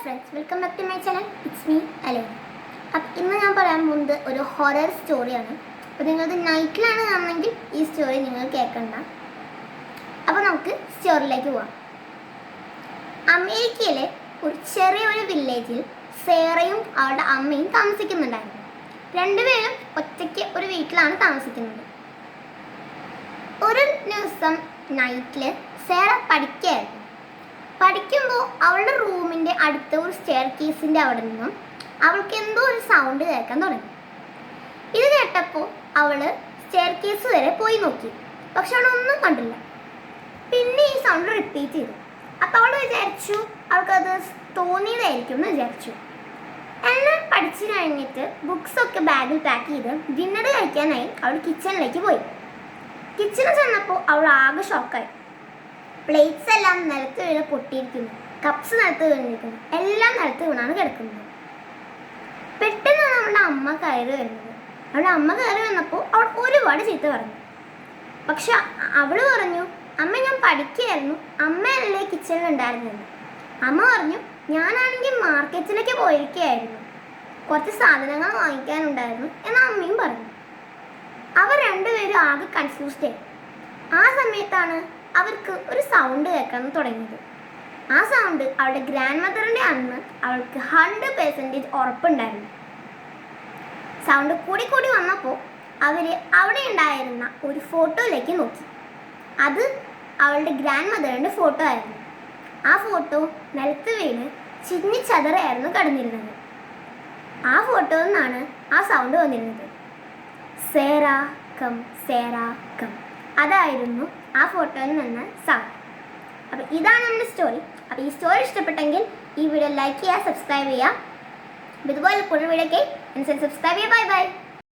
friends, welcome back to my channel. It's me, Alena. അപ്പോൾ ഇന്ന് ഞാൻ പറയാൻ പോകുന്നത് ഒരു ഹൊറർ സ്റ്റോറിയാണ്. അപ്പോൾ നിങ്ങൾക്ക് നൈറ്റിലാണ് കാണണമെങ്കിൽ ഈ സ്റ്റോറി നിങ്ങൾ കേൾക്കണ്ട. അപ്പോൾ നമുക്ക് സ്റ്റോറിയിലേക്ക് പോവാം. അമേരിക്കയിലെ ഒരു ചെറിയൊരു വില്ലേജിൽ സേറയും അവളുടെ അമ്മയും താമസിക്കുന്നുണ്ടായിരുന്നു. രണ്ടുപേരും ഒറ്റയ്ക്ക് ഒരു വീട്ടിലാണ് താമസിക്കുന്നത്. ഒരു ദിവസം നൈറ്റിൽ സേറ പഠിക്കുകയായിരുന്നു. പഠിക്കുമ്പോൾ അവളുടെ റൂമിൻ്റെ അടുത്ത ഒരു സ്റ്റെയർ കേസിൻ്റെ അവിടെ നിന്നും അവൾക്ക് എന്തോ ഒരു സൗണ്ട് കേൾക്കാൻ തുടങ്ങി. ഇത് കേട്ടപ്പോൾ അവൾ സ്റ്റെയർ കേസ് വരെ പോയി നോക്കി, പക്ഷെ അവളൊന്നും കണ്ടില്ല. പിന്നെ ഈ സൗണ്ട് റിപ്പീറ്റ് ചെയ്തു. അപ്പോൾ അവൾ വിചാരിച്ചു അവൾക്കത് തോന്നിയതായിരിക്കും എന്ന് വിചാരിച്ചു. എല്ലാം പഠിച്ചു കഴിഞ്ഞിട്ട് ബുക്സൊക്കെ ബാഗിൽ പാക്ക് ചെയ്ത് ഡിന്നർ കഴിക്കാനായി അവൾ കിച്ചണിലേക്ക് പോയി. കിച്ചണിൽ ചെന്നപ്പോൾ അവൾ ആകെ ഷോക്കായി. പ്ലേറ്റ്സ് എല്ലാം നിലത്ത് വീണ് പൊട്ടിയിരിക്കുന്നു, കപ്സ് നിലത്ത് വീണിരിക്കുന്നു, എല്ലാം നിലത്ത് വീണാണ് കിടക്കുന്നത്. പെട്ടെന്നാണ് അവളുടെ അമ്മ കയറി വരുന്നത്. അവളുടെ അമ്മ കയറി വന്നപ്പോൾ അവൾ ഒരുപാട് ചീത്ത പറഞ്ഞു. പക്ഷെ അവൾ പറഞ്ഞു, അമ്മ ഞാൻ പഠിക്കുകയായിരുന്നു, അമ്മയല്ലേ കിച്ചണിൽ ഉണ്ടായിരുന്നത്. അമ്മ പറഞ്ഞു, ഞാനാണെങ്കിൽ മാർക്കറ്റിലേക്ക് പോയിരിക്കുകയായിരുന്നു, കുറച്ച് സാധനങ്ങൾ വാങ്ങിക്കാനുണ്ടായിരുന്നു എന്ന് അമ്മയും പറഞ്ഞു. അവർ രണ്ടുപേരും ആകെ കൺഫ്യൂസ്ഡ് ആയി. ആ സമയത്താണ് അവർക്ക് ഒരു സൗണ്ട് കേൾക്കാൻ തുടങ്ങിയത്. ആ സൗണ്ട് അവളുടെ ഗ്രാൻഡ് മദറിൻ്റെ അന്ന് അവൾക്ക് 100% ഉറപ്പുണ്ടായിരുന്നു. സൗണ്ട് കൂടി കൂടി വന്നപ്പോൾ അവർ അവിടെ ഉണ്ടായിരുന്ന ഒരു ഫോട്ടോയിലേക്ക് നോക്കി. അത് അവളുടെ ഗ്രാൻഡ് മദറിൻ്റെ ഫോട്ടോ ആയിരുന്നു. ആ ഫോട്ടോ നിലത്ത് വീണ് ചിന്നിച്ചതറായിരുന്നു കിടന്നിരുന്നത്. ആ ഫോട്ടോയിൽ നിന്നാണ് ആ സൗണ്ട് വന്നിരുന്നത്. സേറ കം, സേറ കം, അതായിരുന്നു ആ ഫോട്ടോയിൽ നിന്ന് സൗണ്ട്. അപ്പോൾ ഇതാണ് നമ്മുടെ സ്റ്റോറി. അപ്പോൾ ഈ സ്റ്റോറി ഇഷ്ടപ്പെട്ടെങ്കിൽ ഈ വീഡിയോ ലൈക്ക് ചെയ്യുക, സബ്സ്ക്രൈബ് ചെയ്യുക. ഇതുപോലെ കൂടുതൽ വീഡിയോയ്ക്ക് സബ്സ്ക്രൈബ് ചെയ്യുക. Bye bye.